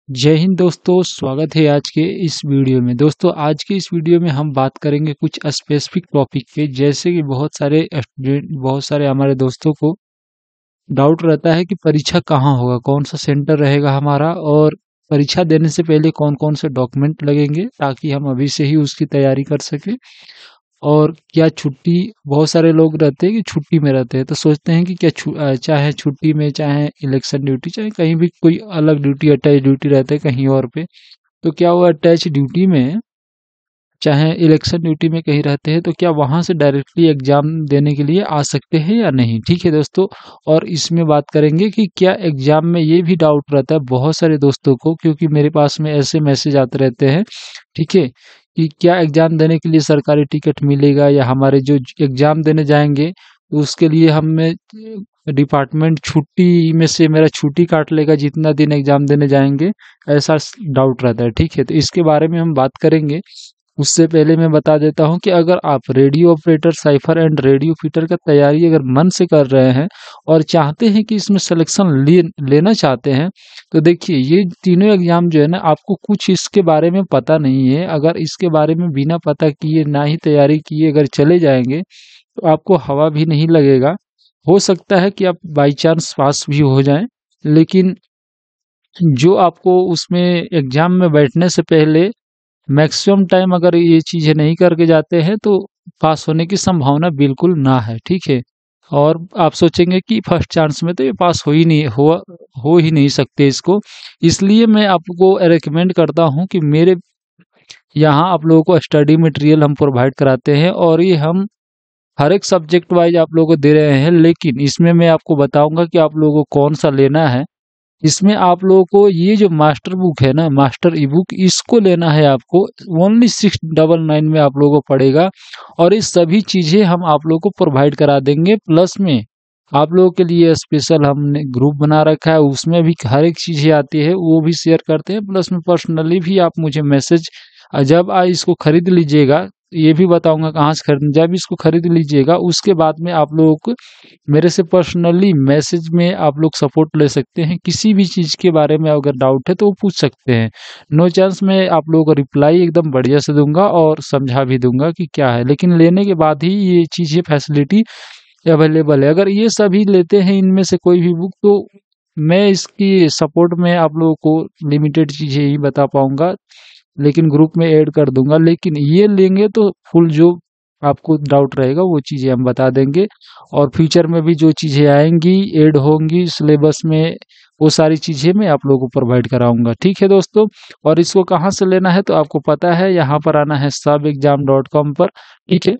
जय हिंद दोस्तों, स्वागत है आज के इस वीडियो में। दोस्तों आज के इस वीडियो में हम बात करेंगे कुछ स्पेसिफिक टॉपिक पे, जैसे कि बहुत सारे स्टूडेंट, बहुत सारे हमारे दोस्तों को डाउट रहता है कि परीक्षा कहाँ होगा, कौन सा सेंटर रहेगा हमारा, और परीक्षा देने से पहले कौन कौन से डॉक्यूमेंट लगेंगे ताकि हम अभी से ही उसकी तैयारी कर सकें। और क्या छुट्टी, बहुत सारे लोग रहते हैं कि छुट्टी में रहते हैं तो सोचते हैं कि क्या चाहे छुट्टी में, चाहे इलेक्शन ड्यूटी, चाहे कहीं भी कोई अलग ड्यूटी, अटैच ड्यूटी रहता है कहीं और पे, तो क्या वो अटैच ड्यूटी में, चाहे इलेक्शन ड्यूटी में कहीं रहते हैं तो क्या वहां से डायरेक्टली एग्जाम देने के लिए आ सकते हैं या नहीं। ठीक है दोस्तों, और इसमें बात करेंगे कि क्या एग्जाम में, ये भी डाउट रहता है बहुत सारे दोस्तों को, क्योंकि मेरे पास में ऐसे मैसेज आते रहते हैं। ठीक है, कि क्या एग्जाम देने के लिए सरकारी टिकट मिलेगा, या हमारे जो एग्जाम देने जाएंगे तो उसके लिए हमें डिपार्टमेंट छुट्टी में से मेरा छुट्टी काट लेगा जितना दिन एग्जाम देने जाएंगे, ऐसा डाउट रहता है। ठीक है, तो इसके बारे में हम बात करेंगे। उससे पहले मैं बता देता हूं कि अगर आप radio operator, cipher and radio fitter का तैयारी अगर मन से कर रहे हैं और चाहते हैं कि इसमें सिलेक्शन लेना चाहते हैं, तो देखिए ये तीनों एग्जाम जो है ना, आपको कुछ इसके बारे में पता नहीं है। अगर इसके बारे में बिना पता किए, ना ही तैयारी किए अगर चले जाएंगे तो आपको हवा भी नहीं लगेगा। हो सकता है कि आप बाई चांस पास भी हो जाएं, लेकिन जो आपको उसमें एग्जाम में बैठने से पहले मैक्सिमम टाइम अगर ये चीजें नहीं करके जाते हैं तो पास होने की संभावना बिल्कुल ना है। ठीक है, और आप सोचेंगे कि फर्स्ट चांस में तो ये पास हो ही नहीं सकते इसको। इसलिए मैं आपको रेकमेंड करता हूं कि मेरे यहाँ आप लोगों को स्टडी मटेरियल हम प्रोवाइड कराते हैं, और ये हम हर एक सब्जेक्ट वाइज आप लोगों को दे रहे हैं। लेकिन इसमें मैं आपको बताऊंगा कि आप लोगों को कौन सा लेना है। इसमें आप लोगों को ये जो मास्टर बुक है ना, मास्टर ई बुक, इसको लेना है आपको। ओनली 699 में आप लोगों को पड़ेगा, और ये सभी चीजें हम आप लोगों को प्रोवाइड करा देंगे। प्लस में आप लोगों के लिए स्पेशल हमने ग्रुप बना रखा है, उसमें भी हर एक चीजें आती है, वो भी शेयर करते हैं। प्लस में पर्सनली भी आप मुझे मैसेज, जब आप इसको खरीद लीजिएगा, ये भी बताऊंगा कहाँ से खरीद, जब इसको खरीद लीजिएगा उसके बाद में आप लोगों को मेरे से पर्सनली मैसेज में आप लोग सपोर्ट ले सकते हैं। किसी भी चीज़ के बारे में अगर डाउट है तो वो पूछ सकते हैं। नो चांस मैं आप लोगों को रिप्लाई एकदम बढ़िया से दूंगा और समझा भी दूंगा कि क्या है, लेकिन लेने के बाद ही ये चीज़, ये फैसिलिटी अवेलेबल है। अगर ये सभी लेते हैं इनमें से कोई भी बुक, तो मैं इसकी सपोर्ट में आप लोगों को लिमिटेड चीज़ें ही बता पाऊंगा, लेकिन ग्रुप में ऐड कर दूंगा। लेकिन ये लेंगे तो फुल जो आपको डाउट रहेगा वो चीज़ें हम बता देंगे, और फ्यूचर में भी जो चीज़ें आएंगी, ऐड होंगी सिलेबस में, वो सारी चीज़ें मैं आप लोगों को प्रोवाइड कराऊंगा। ठीक है दोस्तों, और इसको कहाँ से लेना है तो आपको पता है, यहाँ पर आना है सबएग्जाम.com पर। ठीक है,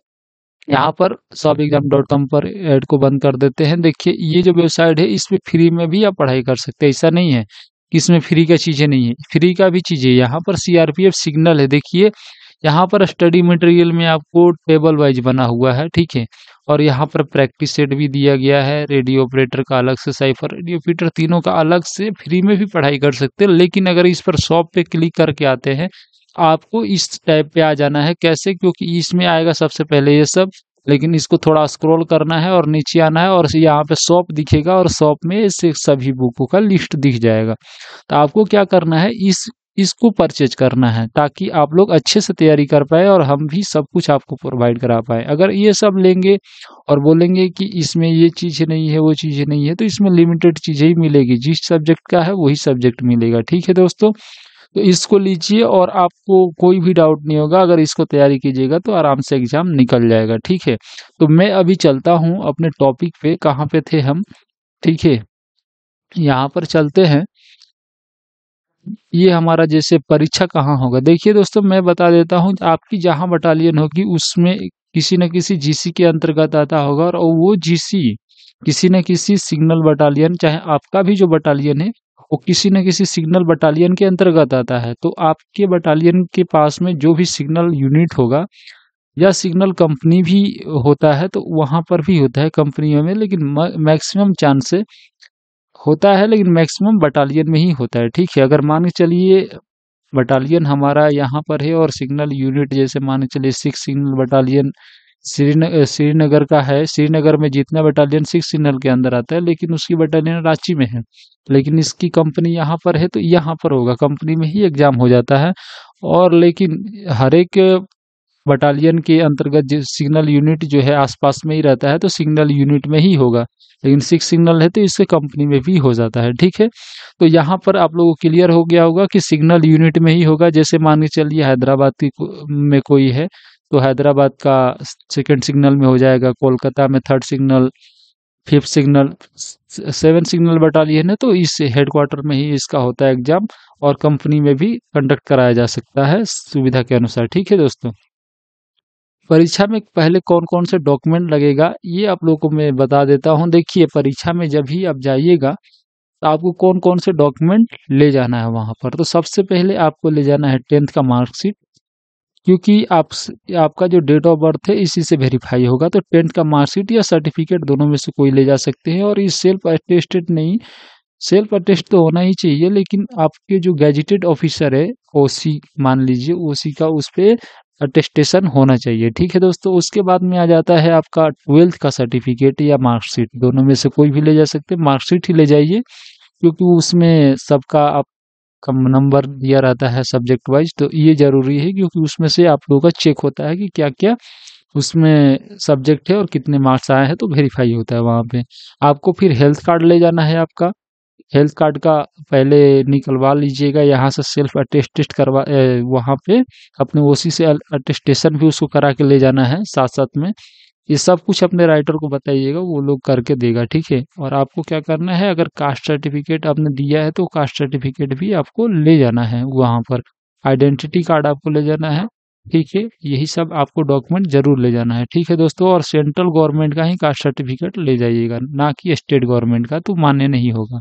यहाँ पर सबएग्जाम.com पर ऐड को बंद कर देते हैं। देखिए ये जो वेबसाइट है, इस पे फ्री में भी आप पढ़ाई कर सकते हैं। ऐसा नहीं है कि इसमें फ्री का चीजें नहीं है, फ्री का भी चीजें। यहाँ पर सीआरपीएफ सिग्नल है, देखिए यहाँ पर स्टडी मटेरियल में आपको टेबल वाइज बना हुआ है। ठीक है, और यहाँ पर प्रैक्टिस सेट भी दिया गया है, रेडियो ऑपरेटर का अलग से, साइफर, रेडियो फीटर, तीनों का अलग से फ्री में भी पढ़ाई कर सकते हैं। लेकिन अगर इस पर शॉप पे क्लिक करके आते हैं, आपको इस टाइप पे आ जाना है। कैसे? क्योंकि इसमें आएगा सबसे पहले ये सब, लेकिन इसको थोड़ा स्क्रॉल करना है और नीचे आना है, और यहाँ पे शॉप दिखेगा, और शॉप में से सभी बुकों का लिस्ट दिख जाएगा। तो आपको क्या करना है, इसको परचेज करना है, ताकि आप लोग अच्छे से तैयारी कर पाए और हम भी सब कुछ आपको प्रोवाइड करा पाए। अगर ये सब लेंगे और बोलेंगे कि इसमें ये चीज़ें नहीं है, वो चीज़ें नहीं है, तो इसमें लिमिटेड चीज़ें ही मिलेगी। जिस सब्जेक्ट का है वही सब्जेक्ट मिलेगा। ठीक है दोस्तों, तो इसको लीजिए और आपको कोई भी डाउट नहीं होगा। अगर इसको तैयारी कीजिएगा तो आराम से एग्जाम निकल जाएगा। ठीक है, तो मैं अभी चलता हूँ अपने टॉपिक पे, कहाँ पे थे हम। ठीक है, यहाँ पर चलते हैं। ये हमारा जैसे परीक्षा कहाँ होगा, देखिए दोस्तों मैं बता देता हूँ, आपकी जहाँ बटालियन होगी उसमें किसी न किसी जीसी के अंतर्गत आता होगा, और वो जीसी किसी न किसी सिग्नल बटालियन, चाहे आपका भी जो बटालियन है वो किसी न किसी सिग्नल बटालियन के अंतर्गत आता है। तो आपके बटालियन के पास में जो भी सिग्नल यूनिट होगा, या सिग्नल कंपनी भी होता है, तो वहां पर भी होता है कंपनियों में, लेकिन मैक्सिमम चांस से होता है, लेकिन मैक्सिमम बटालियन में ही होता है। ठीक है, अगर मान के चलिए बटालियन हमारा यहाँ पर है, और सिग्नल यूनिट जैसे मान के चलिए 6 सिग्नल बटालियन श्रीनगर का है। श्रीनगर में जितना बटालियन 6 सिग्नल के अंदर आता है, लेकिन उसकी बटालियन रांची में है। लेकिन इसकी कंपनी यहाँ पर है तो यहाँ पर होगा, कंपनी में ही एग्जाम हो जाता है। और लेकिन हर एक बटालियन के अंतर्गत जो सिग्नल यूनिट जो है आसपास में ही रहता है, तो सिग्नल यूनिट में ही होगा। लेकिन 6 सिग्नल है तो इससे कंपनी में भी हो जाता है। ठीक है, तो यहाँ पर आप लोगों को क्लियर हो गया होगा कि सिग्नल यूनिट में ही होगा। जैसे मान के चलिए हैदराबाद में कोई है, तो हैदराबाद का सेकंड सिग्नल में हो जाएगा, कोलकाता में third signal, fifth signal, seven signal battalion है तो इस हेडक्वार्टर में ही इसका होता है एग्जाम। और कंपनी में भी कंडक्ट कराया जा सकता है सुविधा के अनुसार। ठीक है दोस्तों, परीक्षा में पहले कौन कौन से डॉक्यूमेंट लगेगा ये आप लोगों को मैं बता देता हूँ। देखिए, परीक्षा में जब भी आप जाइएगा तो आपको कौन कौन से डॉक्यूमेंट ले जाना है वहां पर। तो सबसे पहले आपको ले जाना है 10th का मार्कशीट, क्योंकि आपका जो डेट ऑफ बर्थ है इसी से वेरीफाई होगा। तो 10th का मार्कशीट या सर्टिफिकेट दोनों में से कोई ले जा सकते हैं। और ये सेल्फ अटेस्टेड नहीं, सेल्फ अटेस्ट तो होना ही चाहिए, लेकिन आपके जो गैजेटेड ऑफिसर है, ओसी मान लीजिए, ओसी का उस पे अटेस्टेशन होना चाहिए। ठीक है दोस्तों, उसके बाद में आ जाता है आपका 12th का सर्टिफिकेट या मार्कशीट, दोनों में से कोई भी ले जा सकते हैं। मार्कशीट ही ले जाइए, क्योंकि उसमें सबका आपका नंबर दिया रहता है सब्जेक्ट वाइज, तो ये जरूरी है, क्योंकि उसमें से आप लोगों का चेक होता है कि क्या क्या उसमें सब्जेक्ट है और कितने मार्क्स आए हैं, तो वेरीफाई होता है वहां पे। आपको फिर हेल्थ कार्ड ले जाना है। आपका हेल्थ कार्ड का पहले निकलवा लीजिएगा यहाँ से, सेल्फ अटेस्टेड वहाँ पे अपने ओसी से अटेस्टेशन भी उसको करा के ले जाना है साथ साथ में। ये सब कुछ अपने राइटर को बताइएगा, वो लोग करके देगा। ठीक है, और आपको क्या करना है, अगर कास्ट सर्टिफिकेट आपने दिया है तो कास्ट सर्टिफिकेट भी आपको ले जाना है वहाँ पर। आइडेंटिटी कार्ड आपको ले जाना है। ठीक है, यही सब आपको डॉक्यूमेंट जरूर ले जाना है। ठीक है दोस्तों, और सेंट्रल गवर्नमेंट का ही कास्ट सर्टिफिकेट ले जाइएगा, ना कि स्टेट गवर्नमेंट का, तो मान्य नहीं होगा।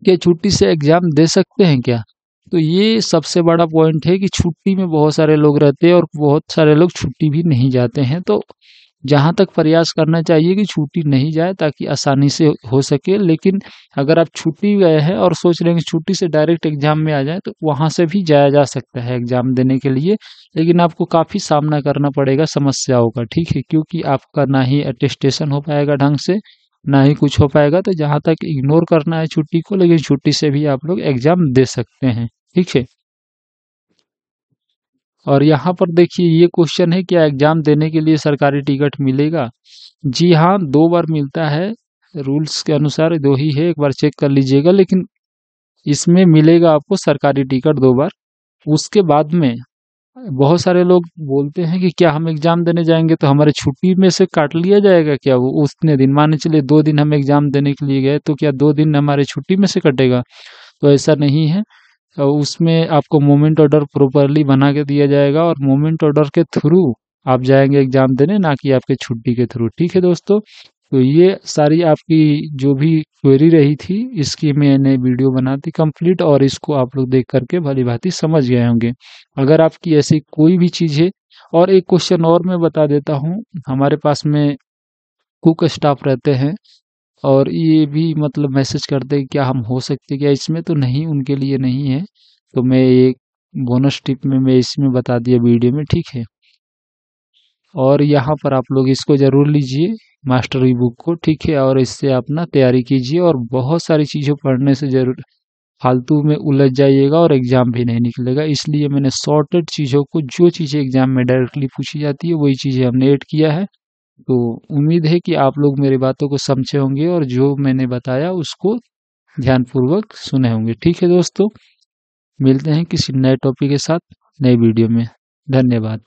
क्या छुट्टी से एग्जाम दे सकते हैं क्या? तो ये सबसे बड़ा पॉइंट है कि छुट्टी में बहुत सारे लोग रहते हैं और बहुत सारे लोग छुट्टी भी नहीं जाते हैं। तो जहाँ तक प्रयास करना चाहिए कि छुट्टी नहीं जाए, ताकि आसानी से हो सके। लेकिन अगर आप छुट्टी गए हैं और सोच रहे हैं कि छुट्टी से डायरेक्ट एग्जाम में आ जाए, तो वहाँ से भी जाया जा सकता है एग्जाम देने के लिए। लेकिन आपको काफ़ी सामना करना पड़ेगा समस्याओं का। ठीक है, क्योंकि आपका ना ही अटेस्टेशन हो पाएगा ढंग से, ना ही कुछ हो पाएगा। तो जहाँ तक इग्नोर करना है छुट्टी को, लेकिन छुट्टी से भी आप लोग एग्जाम दे सकते हैं। ठीक है, और यहाँ पर देखिए ये क्वेश्चन है, क्या एग्जाम देने के लिए सरकारी टिकट मिलेगा? जी हाँ, 2 बार मिलता है। रूल्स के अनुसार 2 ही है, एक बार चेक कर लीजिएगा। लेकिन इसमें मिलेगा आपको सरकारी टिकट 2 बार। उसके बाद में बहुत सारे लोग बोलते हैं कि क्या हम एग्जाम देने जाएंगे तो हमारे छुट्टी में से काट लिया जाएगा क्या? वो उतने दिन, मान चलिए 2 दिन हम एग्जाम देने के लिए गए, तो क्या 2 दिन हमारे छुट्टी में से कटेगा? तो ऐसा नहीं है। उसमें आपको मोमेंट ऑर्डर प्रॉपरली बना के दिया जाएगा, और मोमेंट ऑर्डर के थ्रू आप जाएंगे एग्जाम देने, ना कि आपके छुट्टी के थ्रू। ठीक है दोस्तों, तो ये सारी आपकी जो भी क्वेरी रही थी, इसकी मैंने वीडियो बना दी कंप्लीट, और इसको आप लोग देख करके भली भांति समझ गए होंगे। अगर आपकी ऐसी कोई भी चीज़ है, और एक क्वेश्चन और मैं बता देता हूँ, हमारे पास में कुक स्टाफ रहते हैं, और ये भी मतलब मैसेज करते हैं क्या हम हो सकते क्या इसमें, तो नहीं, उनके लिए नहीं है। तो मैं एक बोनस टिप में मैं इसमें बता दिया वीडियो में। ठीक है, और यहाँ पर आप लोग इसको जरूर लीजिए, मास्टर ई बुक को। ठीक है, और इससे अपना तैयारी कीजिए, और बहुत सारी चीज़ें पढ़ने से जरूर फालतू में उलझ जाइएगा और एग्जाम भी नहीं निकलेगा। इसलिए मैंने शॉर्टेड चीज़ों को, जो चीज़ें एग्जाम में डायरेक्टली पूछी जाती है वही चीज़ें हमने ऐड किया है। तो उम्मीद है कि आप लोग मेरी बातों को समझे होंगे, और जो मैंने बताया उसको ध्यानपूर्वक सुने होंगे। ठीक है दोस्तों, मिलते हैं किसी नए टॉपिक के साथ नए वीडियो में। धन्यवाद।